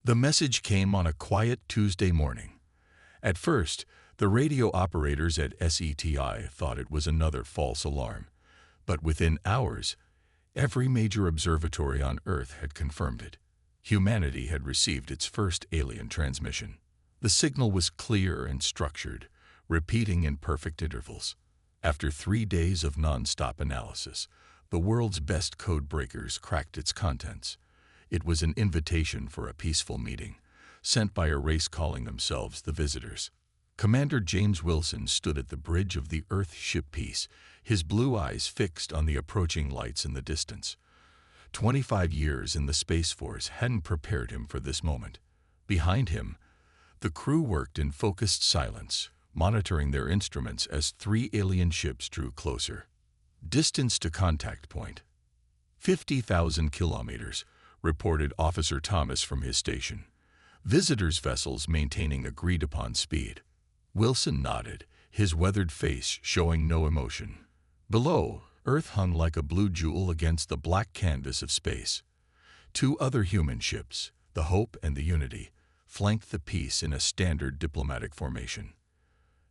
The message came on a quiet Tuesday morning. At first, the radio operators at SETI thought it was another false alarm, but within hours, every major observatory on Earth had confirmed it. Humanity had received its first alien transmission. The signal was clear and structured, repeating in perfect intervals. After 3 days of non-stop analysis, the world's best code breakers cracked its contents. It was an invitation for a peaceful meeting, sent by a race calling themselves the Visitors. Commander James Wilson stood at the bridge of the Earth ship Peace, his blue eyes fixed on the approaching lights in the distance. 25 years in the Space Force hadn't prepared him for this moment. Behind him, the crew worked in focused silence, monitoring their instruments as 3 alien ships drew closer. Distance to contact point: 50,000 kilometers, reported Officer Thomas from his station. Visitors' vessels maintaining agreed-upon speed. Wilson nodded, his weathered face showing no emotion. Below, Earth hung like a blue jewel against the black canvas of space. 2 other human ships, the Hope and the Unity, flanked the Peace in a standard diplomatic formation.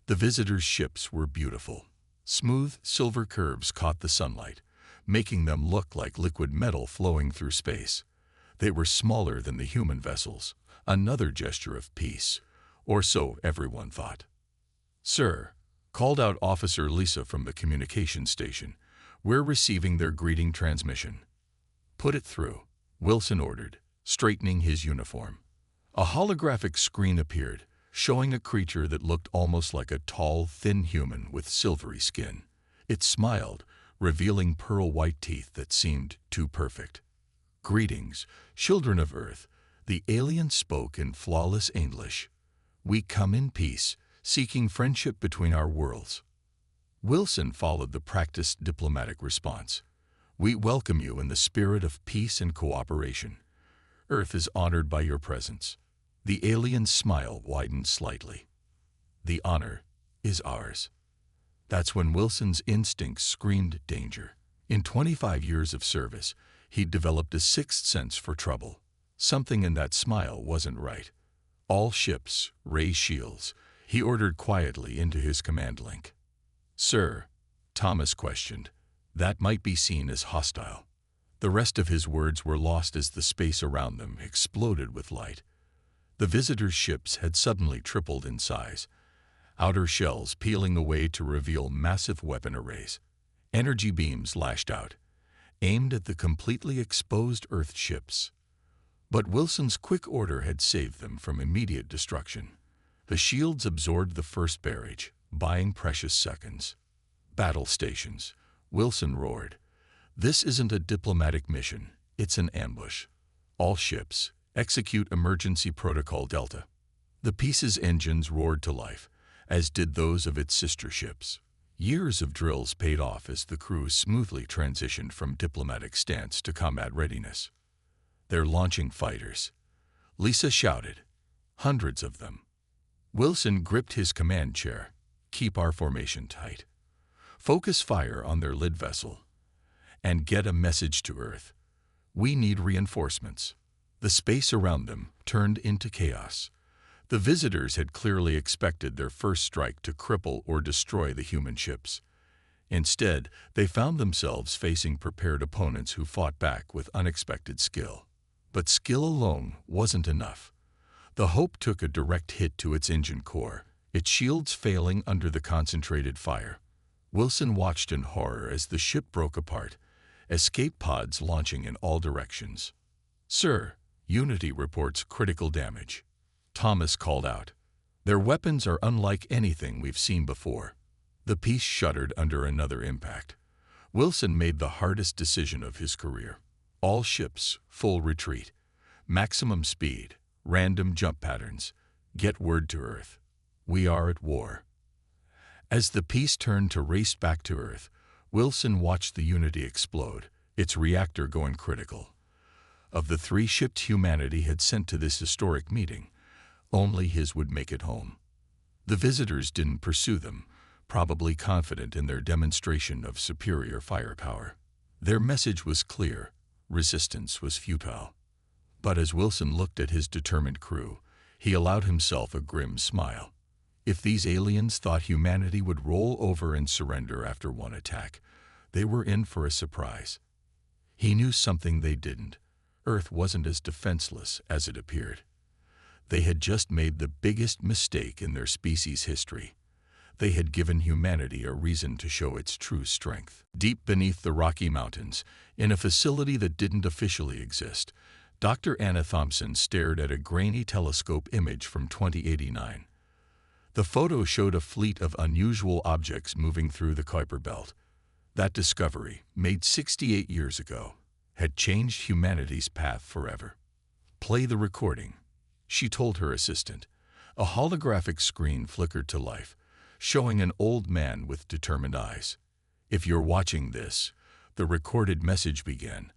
The visitors' ships were beautiful. Smooth, silver curves caught the sunlight, making them look like liquid metal flowing through space. They were smaller than the human vessels, another gesture of peace, or so everyone thought. "Sir," called out Officer Lisa from the communications station, "we're receiving their greeting transmission." "Put it through," Wilson ordered, straightening his uniform. A holographic screen appeared, showing a creature that looked almost like a tall, thin human with silvery skin. It smiled, revealing pearl-white teeth that seemed too perfect. "Greetings, children of Earth," the alien spoke in flawless English. "We come in peace, seeking friendship between our worlds." Wilson followed the practiced diplomatic response. "We welcome you in the spirit of peace and cooperation. Earth is honored by your presence." The alien's smile widened slightly. "The honor is ours." That's when Wilson's instincts screamed danger. In 25 years of service, he'd developed a sixth sense for trouble. Something in that smile wasn't right. "All ships, raise shields," he ordered quietly into his command link. "Sir," Thomas questioned, "that might be seen as hostile." The rest of his words were lost as the space around them exploded with light. The visitors' ships had suddenly tripled in size, outer shells peeling away to reveal massive weapon arrays. Energy beams lashed out, aimed at the completely exposed Earth ships. But Wilson's quick order had saved them from immediate destruction. The shields absorbed the first barrage, buying precious seconds. "Battle stations," Wilson roared. "This isn't a diplomatic mission, it's an ambush. All ships, execute Emergency Protocol Delta." The Peace's engines roared to life, as did those of its sister ships. Years of drills paid off as the crew smoothly transitioned from diplomatic stance to combat readiness. "They're launching fighters," Lisa shouted. "Hundreds of them." Wilson gripped his command chair. "Keep our formation tight. Focus fire on their lead vessel. And get a message to Earth. We need reinforcements." The space around them turned into chaos. The visitors had clearly expected their first strike to cripple or destroy the human ships. Instead, they found themselves facing prepared opponents who fought back with unexpected skill. But skill alone wasn't enough. The Hope took a direct hit to its engine core, its shields failing under the concentrated fire. Wilson watched in horror as the ship broke apart, escape pods launching in all directions. "Sir, Unity reports critical damage," Thomas called out. "Their weapons are unlike anything we've seen before." The Peace shuddered under another impact. Wilson made the hardest decision of his career. All ships, full retreat. Maximum speed, random jump patterns. Get word to Earth. We are at war. As the Peace turned to race back to Earth, Wilson watched the Unity explode, its reactor going critical. Of the 3 ships humanity had sent to this historic meeting, only his would make it home. The visitors didn't pursue them, probably confident in their demonstration of superior firepower. Their message was clear: resistance was futile. But as Wilson looked at his determined crew, he allowed himself a grim smile. If these aliens thought humanity would roll over and surrender after one attack, they were in for a surprise. He knew something they didn't. Earth wasn't as defenseless as it appeared. They had just made the biggest mistake in their species' history. They had given humanity a reason to show its true strength. Deep beneath the Rocky Mountains, in a facility that didn't officially exist, Dr. Anna Thompson stared at a grainy telescope image from 2089. The photo showed a fleet of unusual objects moving through the Kuiper Belt. That discovery, made 68 years ago, had changed humanity's path forever. "Play the recording," she told her assistant. A holographic screen flickered to life, showing an old man with determined eyes. "If you're watching this," the recorded message began,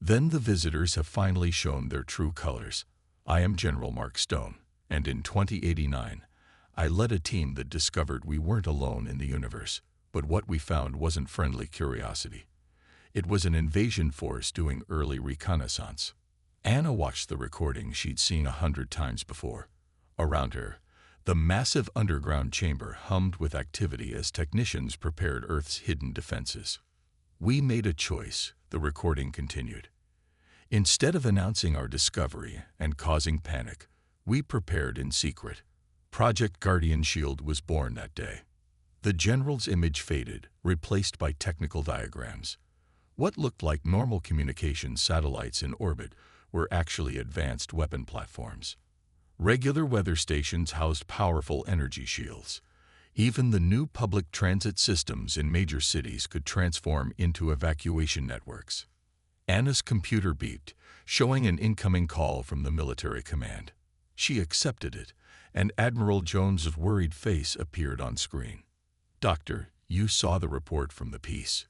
"then the visitors have finally shown their true colors. I am General Mark Stone, and in 2089, I led a team that discovered we weren't alone in the universe, but what we found wasn't friendly curiosity. It was an invasion force doing early reconnaissance." Anna watched the recording she'd seen 100 times before. Around her, the massive underground chamber hummed with activity as technicians prepared Earth's hidden defenses. "We made a choice," the recording continued. "Instead of announcing our discovery and causing panic, we prepared in secret. Project Guardian Shield was born that day." The general's image faded, replaced by technical diagrams. What looked like normal communication satellites in orbit were actually advanced weapon platforms. Regular weather stations housed powerful energy shields. Even the new public transit systems in major cities could transform into evacuation networks. Anna's computer beeped, showing an incoming call from the military command. She accepted it, and Admiral Jones's worried face appeared on screen. "Doctor, you saw the report from the piece?"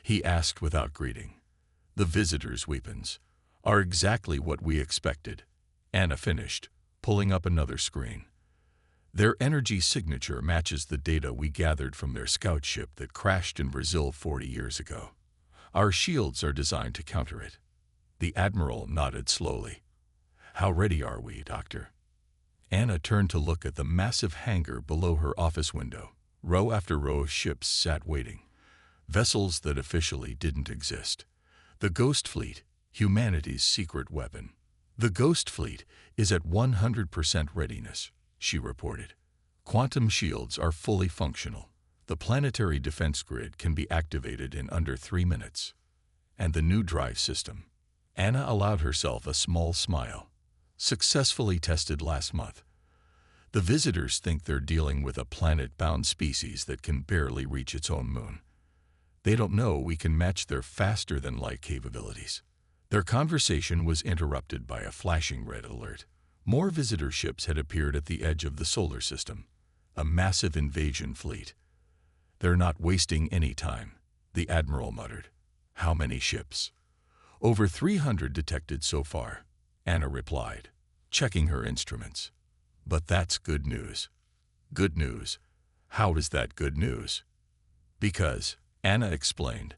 he asked without greeting. "The visitors' weapons are exactly what we expected," Anna finished, pulling up another screen. "Their energy signature matches the data we gathered from their scout ship that crashed in Brazil 40 years ago. Our shields are designed to counter it." The Admiral nodded slowly. "How ready are we, Doctor?" Anna turned to look at the massive hangar below her office window. Row after row of ships sat waiting, vessels that officially didn't exist. The Ghost Fleet, humanity's secret weapon. "The Ghost Fleet is at 100% readiness," she reported. "Quantum shields are fully functional. The planetary defense grid can be activated in under 3 minutes. And the new drive system." Anna allowed herself a small smile. "Successfully tested last month. The visitors think they're dealing with a planet-bound species that can barely reach its own moon. They don't know we can match their faster-than-light capabilities." Their conversation was interrupted by a flashing red alert. More visitor ships had appeared at the edge of the solar system, a massive invasion fleet. "They're not wasting any time," the Admiral muttered. "How many ships?" "Over 300 detected so far," Anna replied, checking her instruments. "But that's good news." "Good news? How is that good news?" "Because," Anna explained,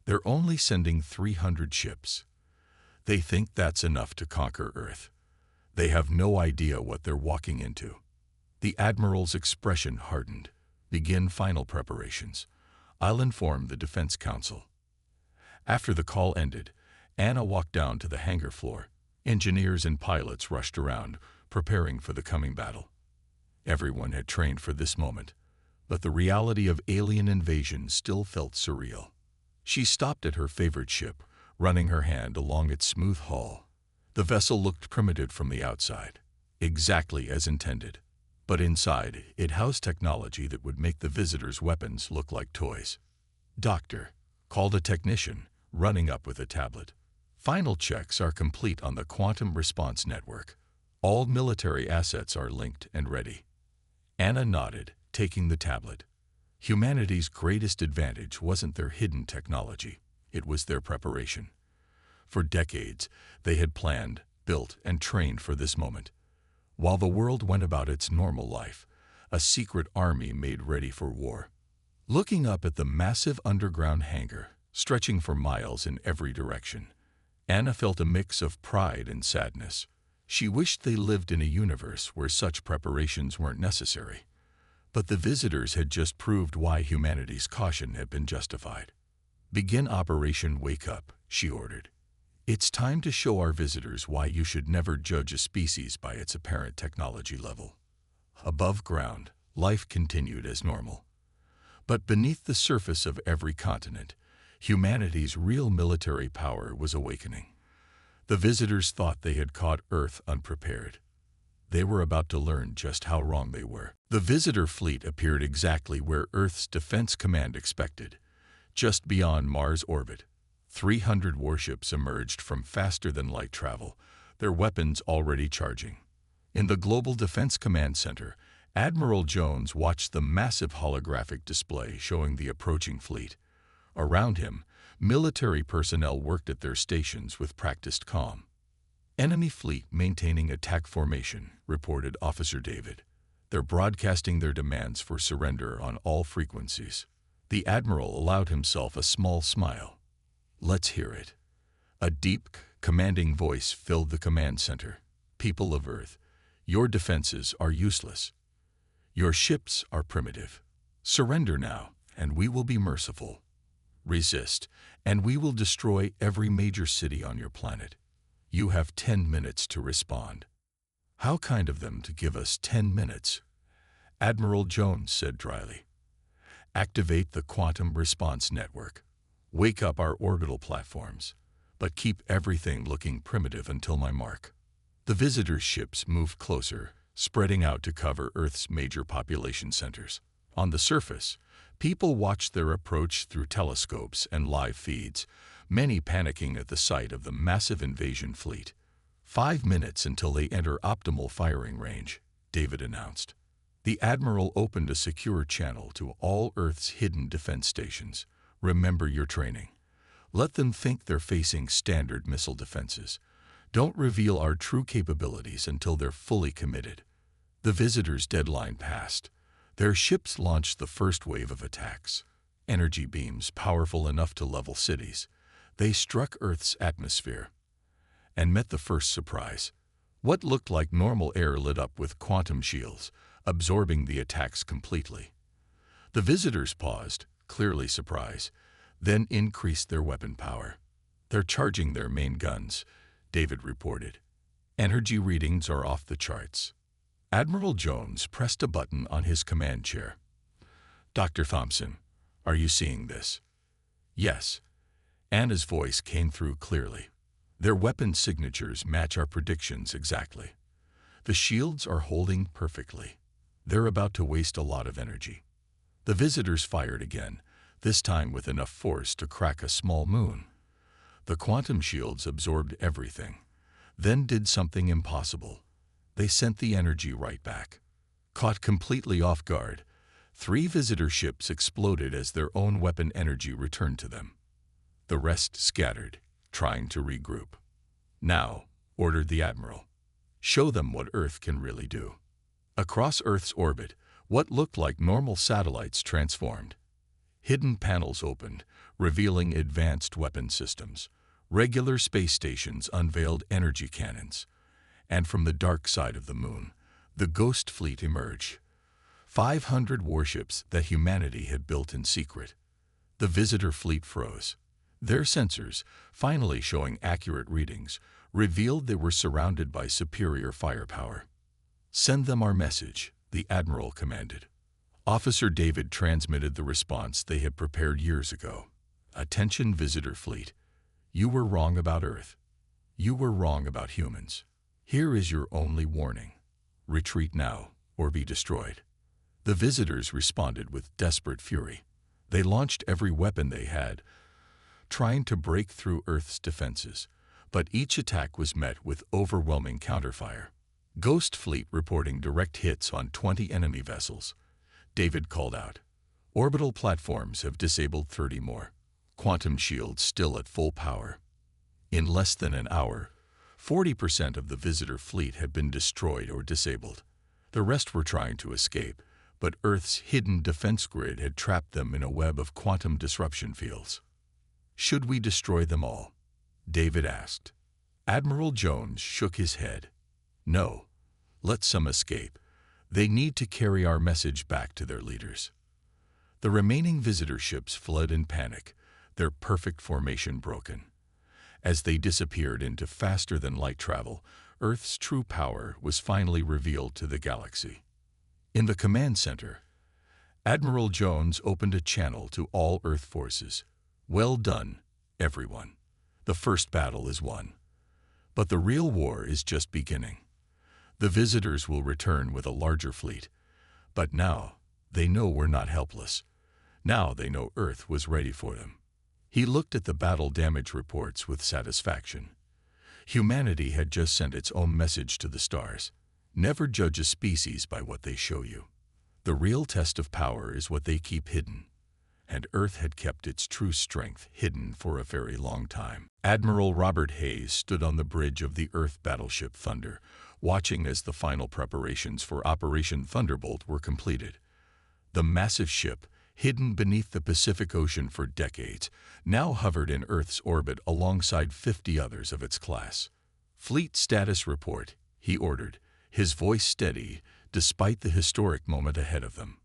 "they're only sending 300 ships. They think that's enough to conquer Earth. They have no idea what they're walking into." The Admiral's expression hardened. "Begin final preparations. I'll inform the Defense Council." After the call ended, Anna walked down to the hangar floor. Engineers and pilots rushed around, preparing for the coming battle. Everyone had trained for this moment, but the reality of alien invasion still felt surreal. She stopped at her favorite ship, running her hand along its smooth hull. The vessel looked primitive from the outside, exactly as intended, but inside it housed technology that would make the visitors' weapons look like toys. "Doctor," called a technician, running up with a tablet. "Final checks are complete on the Quantum Response Network. All military assets are linked and ready." Anna nodded, taking the tablet. Humanity's greatest advantage wasn't their hidden technology, it was their preparation. For decades, they had planned, built, and trained for this moment. While the world went about its normal life, a secret army made ready for war. Looking up at the massive underground hangar, stretching for miles in every direction, Anna felt a mix of pride and sadness. She wished they lived in a universe where such preparations weren't necessary. But the visitors had just proved why humanity's caution had been justified. "Begin Operation Wake Up," she ordered. "It's time to show our visitors why you should never judge a species by its apparent technology level." Above ground, life continued as normal. But beneath the surface of every continent, humanity's real military power was awakening. The visitors thought they had caught Earth unprepared. They were about to learn just how wrong they were. The visitor fleet appeared exactly where Earth's Defense Command expected, just beyond Mars' orbit. 300 warships emerged from faster-than-light travel, their weapons already charging. In the Global Defense Command Center, Admiral Jones watched the massive holographic display showing the approaching fleet. Around him, military personnel worked at their stations with practiced calm. "Enemy fleet maintaining attack formation," reported Officer David. "They're broadcasting their demands for surrender on all frequencies." The Admiral allowed himself a small smile. "Let's hear it." A deep, commanding voice filled the command center. "People of Earth, your defenses are useless. Your ships are primitive. Surrender now, and we will be merciful. Resist, and we will destroy every major city on your planet. You have 10 minutes to respond." "How kind of them to give us 10 minutes," Admiral Jones said dryly. "Activate the Quantum Response Network. Wake up our orbital platforms, but keep everything looking primitive until my mark." The visitors' ships moved closer, spreading out to cover Earth's major population centers. On the surface, people watched their approach through telescopes and live feeds, many panicking at the sight of the massive invasion fleet. 5 minutes until they enter optimal firing range," David announced. The Admiral opened a secure channel to all Earth's hidden defense stations. "Remember your training. Let them think they're facing standard missile defenses. Don't reveal our true capabilities until they're fully committed." The visitors' deadline passed. Their ships launched the first wave of attacks. Energy beams powerful enough to level cities. They struck Earth's atmosphere and met the first surprise. What looked like normal air lit up with quantum shields, absorbing the attacks completely. The visitors paused, clearly surprised, then increased their weapon power. "They're charging their main guns," David reported. "Energy readings are off the charts." Admiral Jones pressed a button on his command chair. "Dr. Thompson, are you seeing this?" "Yes." Anna's voice came through clearly. "Their weapon signatures match our predictions exactly. The shields are holding perfectly. They're about to waste a lot of energy." The visitors fired again, this time with enough force to crack a small moon. The quantum shields absorbed everything, then did something impossible. They sent the energy right back. Caught completely off guard, 3 visitor ships exploded as their own weapon energy returned to them. The rest scattered, trying to regroup. "Now," ordered the Admiral, "show them what Earth can really do." Across Earth's orbit, what looked like normal satellites transformed. Hidden panels opened, revealing advanced weapon systems. Regular space stations unveiled energy cannons. And from the dark side of the moon, the Ghost Fleet emerged. 500 warships that humanity had built in secret. The visitor fleet froze. Their sensors, finally showing accurate readings, revealed they were surrounded by superior firepower. "Send them our message," the Admiral commanded. Officer David transmitted the response they had prepared years ago. "Attention, visitor fleet. You were wrong about Earth. You were wrong about humans. Here is your only warning. Retreat now, or be destroyed." The visitors responded with desperate fury. They launched every weapon they had, trying to break through Earth's defenses, but each attack was met with overwhelming counterfire. Ghost Fleet reporting direct hits on 20 enemy vessels. David called out, "Orbital platforms have disabled 30 more. Quantum shields still at full power." In less than an hour, 40% of the visitor fleet had been destroyed or disabled. The rest were trying to escape, but Earth's hidden defense grid had trapped them in a web of quantum disruption fields. "Should we destroy them all?" David asked. Admiral Jones shook his head. No, let some escape. They need to carry our message back to their leaders. The remaining visitor ships fled in panic, their perfect formation broken. As they disappeared into faster-than-light travel, Earth's true power was finally revealed to the galaxy. In the command center, Admiral Jones opened a channel to all Earth forces. Well done, everyone. The first battle is won. But the real war is just beginning. The visitors will return with a larger fleet. But now, they know we're not helpless. Now they know Earth was ready for them. He looked at the battle damage reports with satisfaction. Humanity had just sent its own message to the stars. Never judge a species by what they show you. The real test of power is what they keep hidden. And Earth had kept its true strength hidden for a very long time. Admiral Robert Hayes stood on the bridge of the Earth battleship Thunder, watching as the final preparations for Operation Thunderbolt were completed. The massive ship, hidden beneath the Pacific Ocean for decades, now hovered in Earth's orbit alongside 50 others of its class. "Fleet status report," he ordered, his voice steady despite the historic moment ahead of them.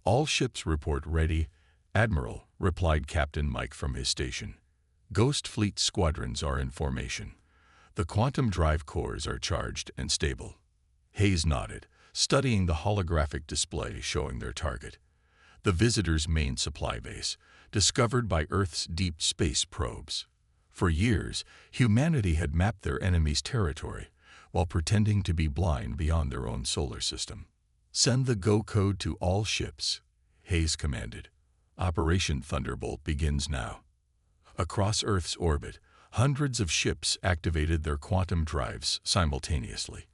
"All ships report ready, Admiral," replied Captain Mike from his station. "Ghost Fleet squadrons are in formation. The quantum drive cores are charged and stable." Hayes nodded, studying the holographic display showing their target. The visitors' main supply base, discovered by Earth's deep space probes. For years, humanity had mapped their enemy's territory, while pretending to be blind beyond their own solar system. "Send the go code to all ships," Hayes commanded. "Operation Thunderbolt begins now." Across Earth's orbit, hundreds of ships activated their quantum drives simultaneously.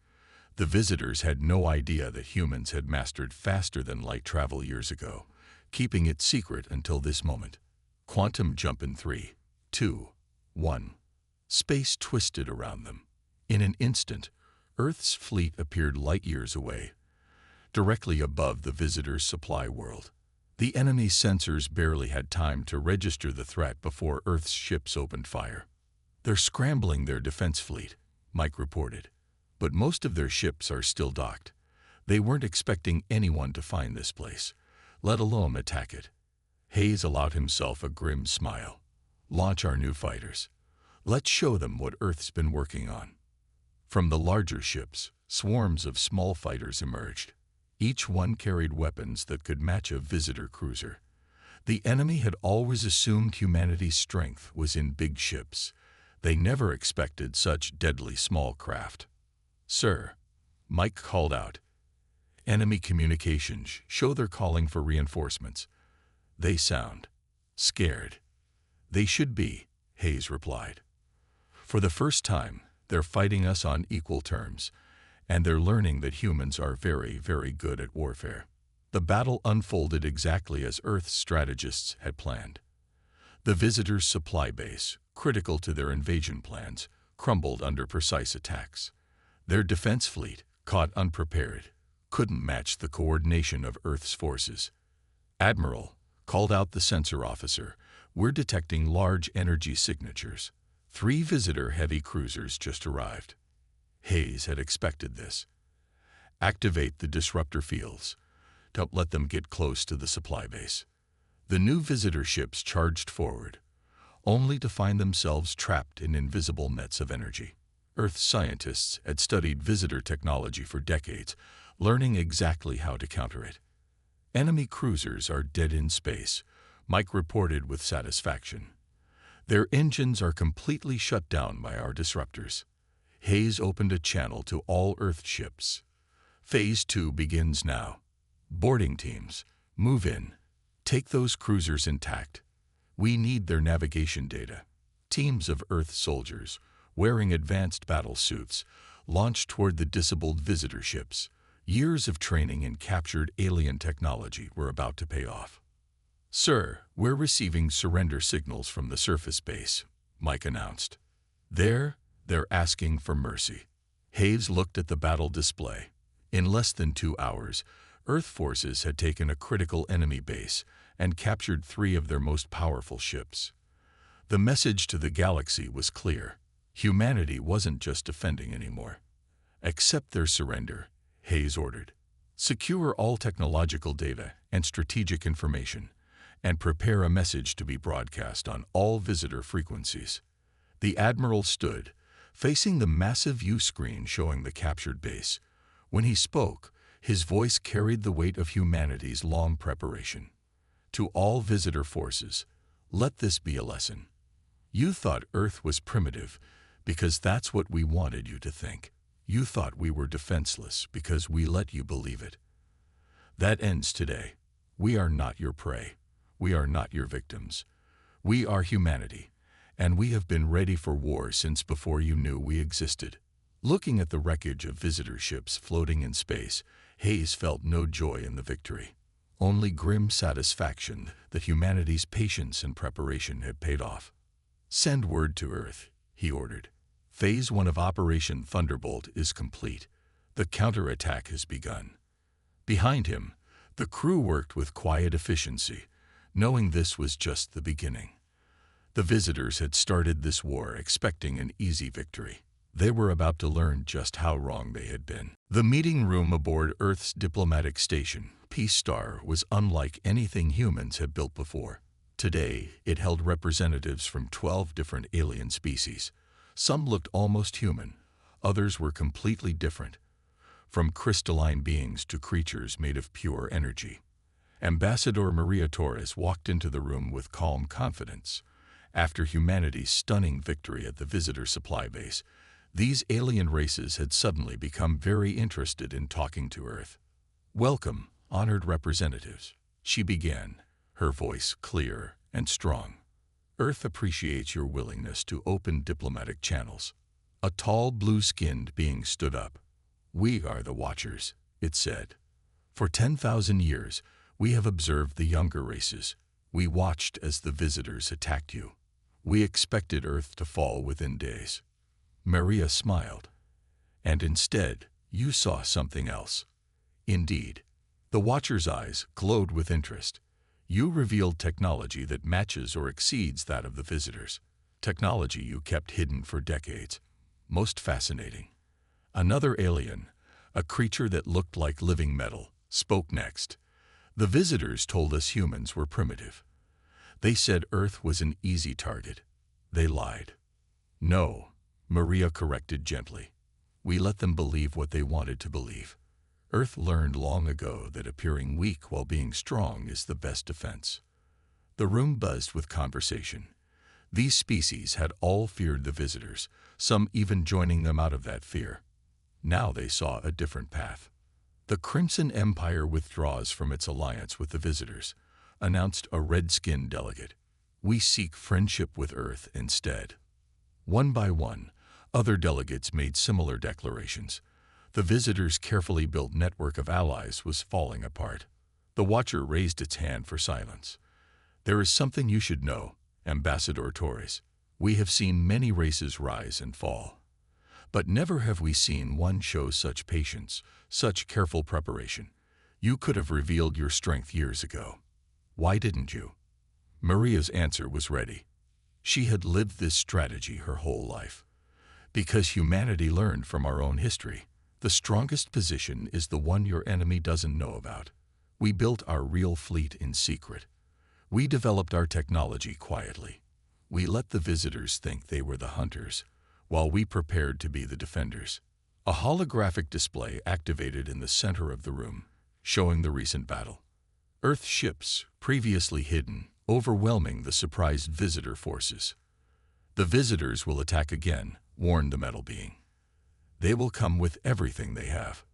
The visitors had no idea that humans had mastered faster-than-light travel years ago, keeping it secret until this moment. Quantum jump in 3, 2, 1. Space twisted around them. In an instant, Earth's fleet appeared light years away, directly above the visitors' supply world. The enemy's sensors barely had time to register the threat before Earth's ships opened fire. "They're scrambling their defense fleet," Mike reported. "But most of their ships are still docked. They weren't expecting anyone to find this place, let alone attack it." Hayes allowed himself a grim smile. "Launch our new fighters. Let's show them what Earth's been working on." From the larger ships, swarms of small fighters emerged. Each one carried weapons that could match a visitor cruiser. The enemy had always assumed humanity's strength was in big ships. They never expected such deadly small craft. "Sir," Mike called out. "Enemy communications show they're calling for reinforcements. They sound scared." "They should be," Hayes replied. "For the first time, they're fighting us on equal terms, and they're learning that humans are very, very good at warfare." The battle unfolded exactly as Earth's strategists had planned. The visitors' supply base, critical to their invasion plans, crumbled under precise attacks. Their defense fleet, caught unprepared, couldn't match the coordination of Earth's forces. "Admiral," called out the sensor officer, "we're detecting large energy signatures. 3 visitor heavy cruisers just arrived." Hayes had expected this. "Activate the disruptor fields. Don't let them get close to the supply base." The new visitor ships charged forward, only to find themselves trapped in invisible nets of energy. Earth's scientists had studied visitor technology for decades, learning exactly how to counter it. "Enemy cruisers are dead in space," Mike reported with satisfaction. "Their engines are completely shut down by our disruptors." Hayes opened a channel to all Earth ships. "Phase 2 begins now. Boarding teams, move in. Take those cruisers intact. We need their navigation data." Teams of Earth soldiers, wearing advanced battle suits, launched toward the disabled visitor ships. Years of training in captured alien technology were about to pay off. "Sir, we're receiving surrender signals from the surface base," Mike announced. They're asking for mercy." Hayes looked at the battle display. In less than 2 hours, Earth forces had taken a critical enemy base and captured 3 of their most powerful ships. The message to the galaxy was clear. Humanity wasn't just defending anymore. Accept their surrender, Hayes ordered. Secure all technological data and strategic information, and prepare a message to be broadcast on all visitor frequencies. The Admiral stood, facing the massive view screen showing the captured base. When he spoke, his voice carried the weight of humanity's long preparation. To all visitor forces, let this be a lesson. You thought Earth was primitive because that's what we wanted you to think. You thought we were defenseless because we let you believe it. That ends today. We are not your prey. We are not your victims. We are humanity, and we have been ready for war since before you knew we existed. Looking at the wreckage of visitor ships floating in space, Hayes felt no joy in the victory. Only grim satisfaction that humanity's patience and preparation had paid off. Send word to Earth, he ordered. Phase 1 of Operation Thunderbolt is complete. The counterattack has begun. Behind him, the crew worked with quiet efficiency, knowing this was just the beginning. The visitors had started this war expecting an easy victory. They were about to learn just how wrong they had been. The meeting room aboard Earth's diplomatic station, Peace Star, was unlike anything humans had built before. Today, it held representatives from 12 different alien species. Some looked almost human, others were completely different, from crystalline beings to creatures made of pure energy. Ambassador Maria Torres walked into the room with calm confidence. After humanity's stunning victory at the visitor supply base, these alien races had suddenly become very interested in talking to Earth. "Welcome, honored representatives," she began, her voice clear and strong. "Earth appreciates your willingness to open diplomatic channels." A tall, blue-skinned being stood up. "We are the Watchers," it said. "For 10,000 years, we have observed the younger races. We watched as the visitors attacked you. We expected Earth to fall within days." Maria smiled. "And instead, you saw something else." "Indeed." The Watcher's eyes glowed with interest. "You revealed technology that matches or exceeds that of the visitors. Technology you kept hidden for decades. Most fascinating." Another alien, a creature that looked like living metal, spoke next. "The visitors told us humans were primitive. They said Earth was an easy target. They lied." "No," Maria corrected gently. "We let them believe what they wanted to believe. Earth learned long ago that appearing weak while being strong is the best defense." The room buzzed with conversation. These species had all feared the visitors, some even joining them out of that fear. Now they saw a different path. "The Crimson Empire withdraws from its alliance with the visitors," announced a red-skinned delegate. "We seek friendship with Earth instead." One by one, other delegates made similar declarations. The visitors' carefully built network of allies was falling apart. The Watcher raised its hand for silence. "There is something you should know, Ambassador Torres. We have seen many races rise and fall, but never have we seen one show such patience, such careful preparation. You could have revealed your strength years ago. Why didn't you?" Maria's answer was ready. She had lived this strategy her whole life. "Because humanity learned from our own history. The strongest position is the one your enemy doesn't know about. We built our real fleet in secret. We developed our technology quietly. We let the visitors think they were the hunters, while we prepared to be the defenders." A holographic display activated in the center of the room, showing the recent battle. Earth ships, previously hidden, overwhelming the surprised visitor forces. "The visitors will attack again," warned the metal being. "They will come with everything they have."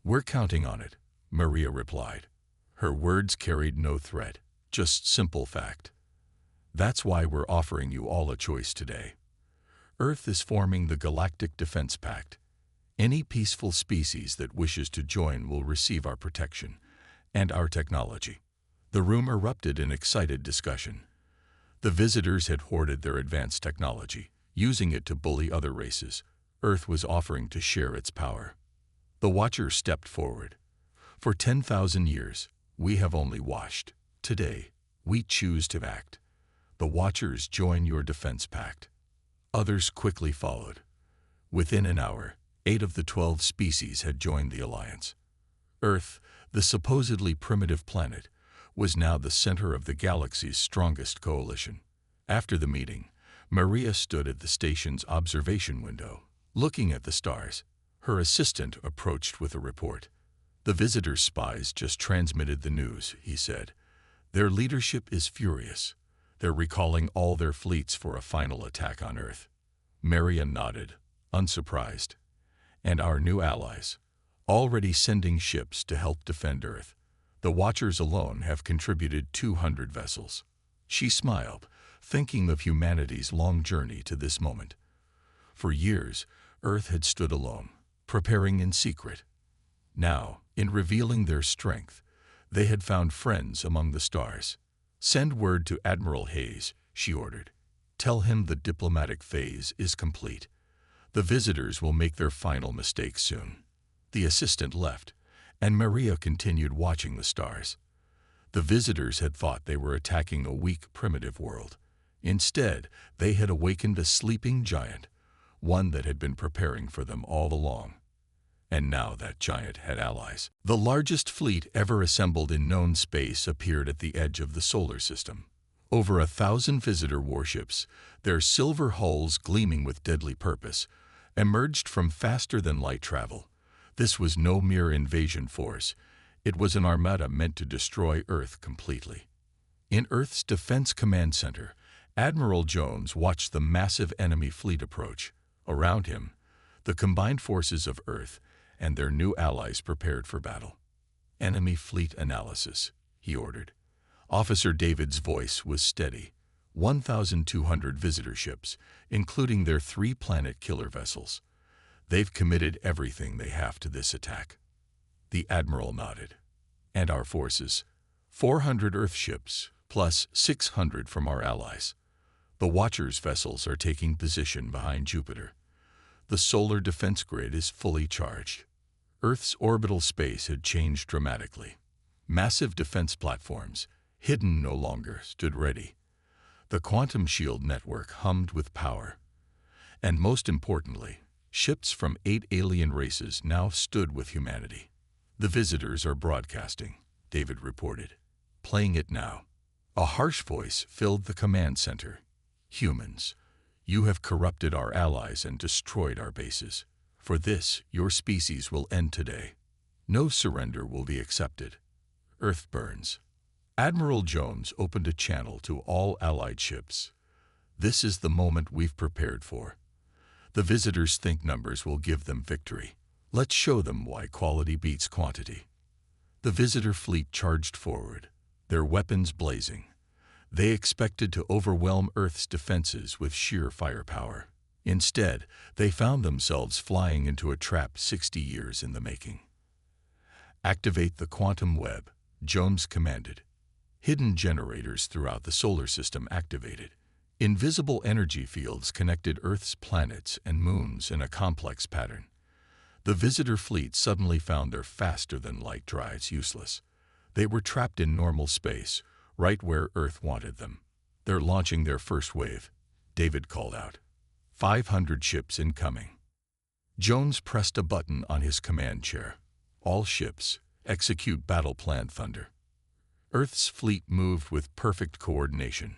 "We're counting on it," Maria replied. Her words carried no threat, just simple fact. "That's why we're offering you all a choice today. Earth is forming the Galactic Defense Pact. Any peaceful species that wishes to join will receive our protection and our technology." The room erupted in excited discussion. The visitors had hoarded their advanced technology, using it to bully other races. Earth was offering to share its power. The Watcher stepped forward. "For 10,000 years, we have only watched. Today, we choose to act." The Watchers join your defense pact." Others quickly followed. Within an hour, 8 of the 12 species had joined the alliance. Earth, the supposedly primitive planet, was now the center of the galaxy's strongest coalition. After the meeting, Maria stood at the station's observation window, looking at the stars. Her assistant approached with a report. "The visitor spies just transmitted the news," he said. "Their leadership is furious. They're recalling all their fleets for a final attack on Earth." Maria nodded, unsurprised. "And our new allies, already sending ships to help defend Earth. The Watchers alone have contributed 200 vessels." She smiled, thinking of humanity's long journey to this moment. For years, Earth had stood alone, preparing in secret. Now, in revealing their strength, they had found friends among the stars. "Send word to Admiral Hayes," she ordered. "Tell him the diplomatic phase is complete. The visitors will make their final mistake soon." The assistant left, and Maria continued watching the stars. The visitors had thought they were attacking a weak, primitive world. Instead, they had awakened a sleeping giant, one that had been preparing for them all along. And now that giant had allies. The largest fleet ever assembled in known space appeared at the edge of the solar system. Over 1,000 visitor warships, their silver hulls gleaming with deadly purpose, emerged from faster-than-light travel. This was no mere invasion force. It was an armada meant to destroy Earth completely. In Earth's Defense Command Center, Admiral Jones watched the massive enemy fleet approach. Around him, the combined forces of Earth and their new allies prepared for battle. "Enemy fleet analysis," he ordered. Officer David's voice was steady. 1,200 visitor ships, including their 3-planet killer vessels. "They've committed everything they have to this attack." The Admiral nodded. "And our forces? 400 Earth ships, plus 600 from our allies. The Watchers' vessels are taking position behind Jupiter. The solar defense grid is fully charged." Earth's orbital space had changed dramatically. Massive defense platforms, hidden no longer, stood ready. The quantum shield network hummed with power. And most importantly, ships from 8 alien races now stood with humanity. "The visitors are broadcasting," David reported. "Playing it now." A harsh voice filled the command center. "Humans, you have corrupted our allies and destroyed our bases. For this, your species will end today. No surrender will be accepted. Earth burns." Admiral Jones opened a channel to all allied ships. "This is the moment we've prepared for. The visitors think numbers will give them victory. Let's show them why quality beats quantity." The visitor fleet charged forward, their weapons blazing. They expected to overwhelm Earth's defenses with sheer firepower. Instead, they found themselves flying into a trap 60 years in the making. "Activate the quantum web," Jones commanded. Hidden generators throughout the solar system activated. Invisible energy fields connected Earth's planets and moons in a complex pattern. The visitor fleet suddenly found their faster-than-light drives useless. They were trapped in normal space, right where Earth wanted them. "They're launching their first wave," David called out. 500 ships incoming. Jones pressed a button on his command chair. "All ships, execute Battle Plan Thunder." Earth's fleet moved with perfect coordination.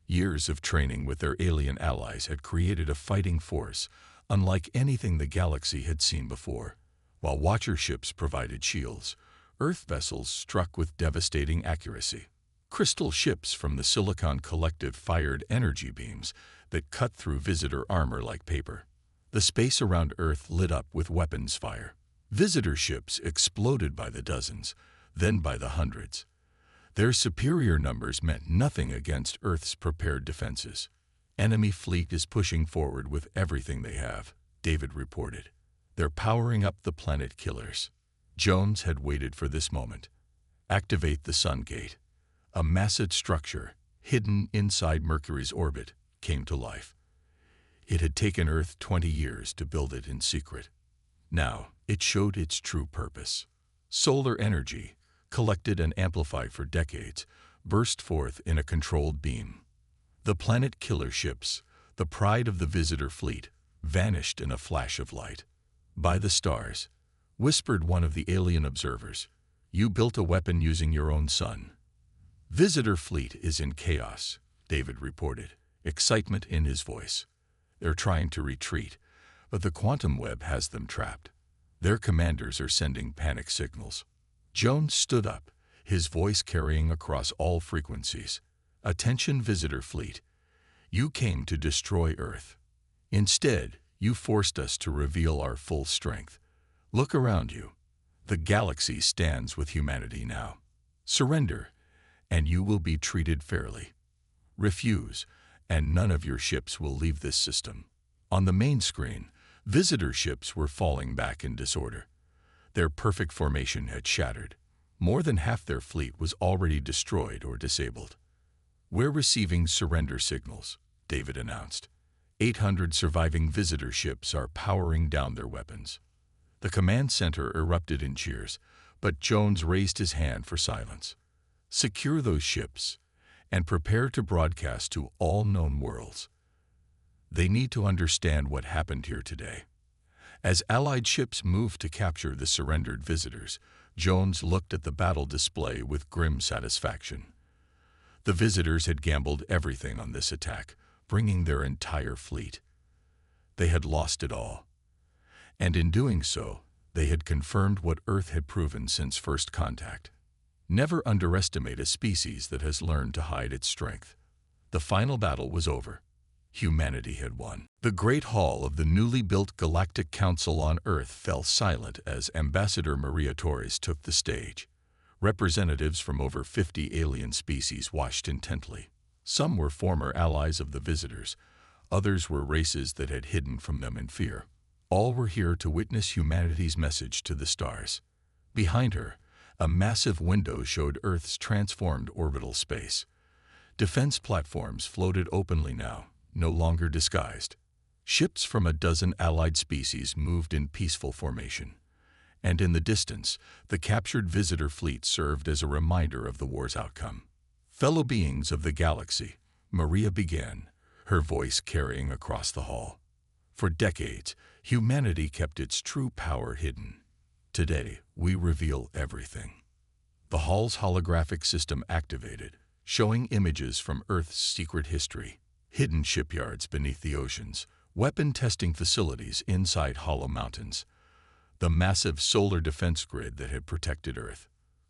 Years of training with their alien allies had created a fighting force unlike anything the galaxy had seen before. While Watcher ships provided shields, Earth vessels struck with devastating accuracy. Crystal ships from the Silicon Collective fired energy beams that cut through visitor armor like paper. The space around Earth lit up with weapons fire. Visitor ships exploded by the dozens, then by the hundreds. Their superior numbers meant nothing against Earth's prepared defenses. "Enemy fleet is pushing forward with everything they have," David reported. "They're powering up the planet killers." Jones had waited for this moment. "Activate the Sun Gate." A massive structure, hidden inside Mercury's orbit, came to life. It had taken Earth 20 years to build it in secret. Now, it showed its true purpose. Solar energy, collected and amplified for decades, burst forth in a controlled beam. The planet killer ships, the pride of the visitor fleet, vanished in a flash of light. "By the stars," whispered one of the alien observers, "you built a weapon using your own sun." "Visitor fleet is in chaos," David reported, excitement in his voice. "They're trying to retreat, but the quantum web has them trapped. Their commanders are sending panic signals." Jones stood up, his voice carrying across all frequencies. "Attention, visitor fleet. You came to destroy Earth. Instead, you forced us to reveal our full strength. Look around you. The galaxy stands with humanity now. Surrender, and you will be treated fairly. Refuse, and none of your ships will leave this system." On the main screen, visitor ships were falling back in disorder. Their perfect formation had shattered. More than half their fleet was already destroyed or disabled. "We're receiving surrender signals," David announced. 800 surviving visitor ships are powering down their weapons. The command center erupted in cheers, but Jones raised his hand for silence. "Secure those ships, and prepare to broadcast to all known worlds. They need to understand what happened here today." As Allied ships moved to capture the surrendered visitors, Jones looked at the battle display with grim satisfaction. The visitors had gambled everything on this attack, bringing their entire fleet. They had lost it all. And in doing so, they had confirmed what Earth had proven since first contact. Never underestimate a species that has learned to hide its strength. The final battle was over. Humanity had won. The Great Hall of the newly built Galactic Council on Earth fell silent as Ambassador Maria Torres took the stage. Representatives from over 50 alien species watched intently. Some were former allies of the visitors. Others were races that had hidden from them in fear. All were here to witness humanity's message to the stars. Behind her, a massive window showed Earth's transformed orbital space. Defense platforms floated openly now, no longer disguised. Ships from a dozen allied species moved in peaceful formation. And in the distance, the captured visitor fleet served as a reminder of the war's outcome. "Fellow beings of the galaxy," Maria began, her voice carrying across the hall. "For decades, humanity kept its true power hidden. Today, we reveal everything." The hall's holographic system activated, showing images from Earth's secret history. Hidden shipyards beneath the oceans, weapon testing facilities inside hollow mountains, the massive solar defense grid that had protected Earth.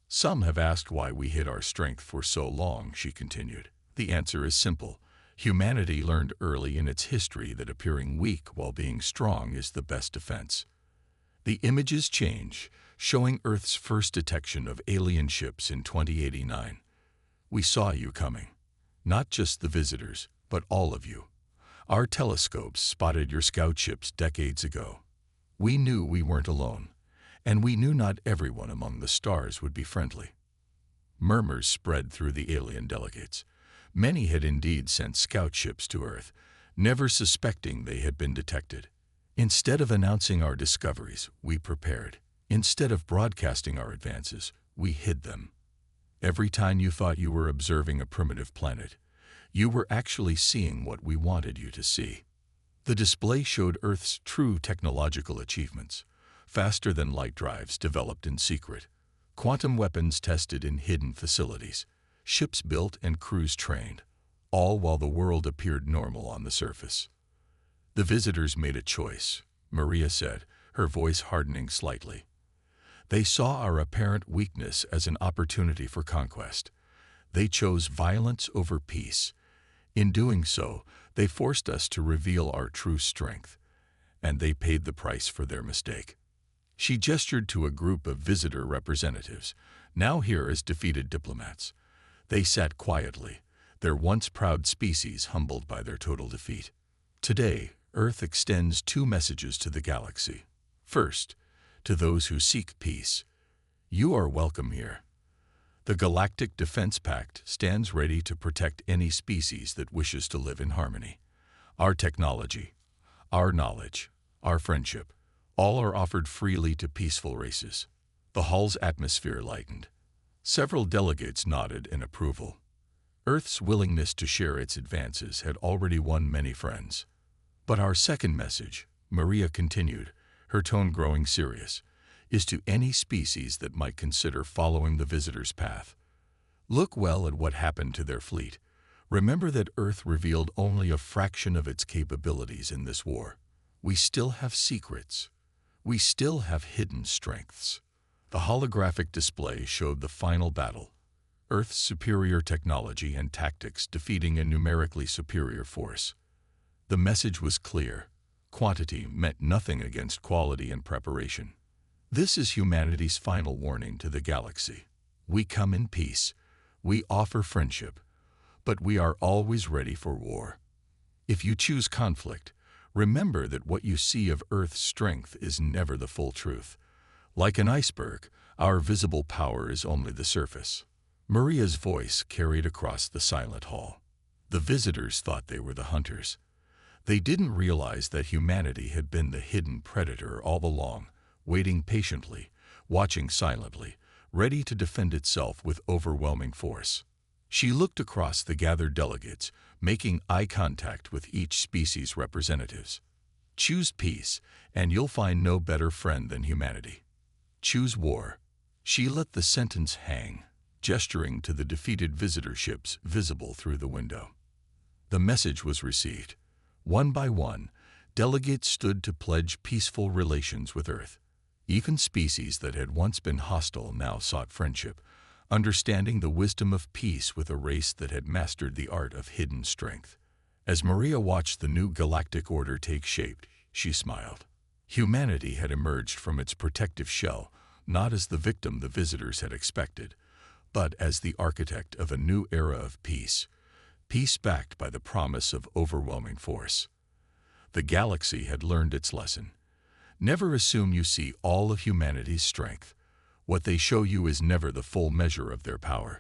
"Some have asked why we hid our strength for so long," she continued. "The answer is simple. Humanity learned early in its history that appearing weak while being strong is the best defense." The images change, showing Earth's first detection of alien ships in 2089. "We saw you coming. Not just the visitors, but all of you. Our telescopes spotted your scout ships decades ago. We knew we weren't alone, and we knew not everyone among the stars would be friendly." Murmurs spread through the alien delegates. Many had indeed sent scout ships to Earth, never suspecting they had been detected. "Instead of announcing our discoveries, we prepared. Instead of broadcasting our advances, we hid them. Every time you thought you were observing a primitive planet, you were actually seeing what we wanted you to see." The display showed Earth's true technological achievements, faster than light drives developed in secret, quantum weapons tested in hidden facilities, ships built and crews trained, all while the world appeared normal on the surface. "The visitors made a choice," Maria said, her voice hardening slightly. "They saw our apparent weakness as an opportunity for conquest. They chose violence over peace. In doing so, they forced us to reveal our true strength, and they paid the price for their mistake." She gestured to a group of visitor representatives, now here as defeated diplomats. They sat quietly, their once proud species humbled by their total defeat. Today, Earth extends two messages to the galaxy. First, to those who seek peace, you are welcome here. The Galactic Defense Pact stands ready to protect any species that wishes to live in harmony. Our technology, our knowledge, our friendship, all are offered freely to peaceful races. The hall's atmosphere lightened. Several delegates nodded in approval. Earth's willingness to share its advances had already won many friends. But our second message, Maria continued, her tone growing serious, is to any species that might consider following the visitor's path. Look well at what happened to their fleet. Remember that Earth revealed only a fraction of its capabilities in this war. We still have secrets. We still have hidden strengths. The holographic display showed the final battle, Earth's superior technology and tactics defeating a numerically superior force. The message was clear. Quantity meant nothing against quality and preparation. This is humanity's final warning to the galaxy. We come in peace. We offer friendship. But we are always ready for war. If you choose conflict, remember that what you see of Earth's strength is never the full truth. Like an iceberg, our visible power is only the surface. Maria's voice carried across the silent hall. The visitors thought they were the hunters. They didn't realize that humanity had been the hidden predator all along, waiting patiently, watching silently, ready to defend itself with overwhelming force. She looked across the gathered delegates, making eye contact with each species' representatives. Choose peace, and you'll find no better friend than humanity. Choose war. She let the sentence hang, gesturing to the defeated visitor ships visible through the window. The message was received. One by one, delegates stood to pledge peaceful relations with Earth. Even species that had once been hostile now sought friendship, understanding the wisdom of peace with a race that had mastered the art of hidden strength. As Maria watched the new galactic order take shape, she smiled. Humanity had emerged from its protective shell, not as the victim the visitors had expected, but as the architect of a new era of peace, peace backed by the promise of overwhelming force. The galaxy had learned its lesson. Never assume you see all of humanity's strength. What they show you is never the full measure of their power.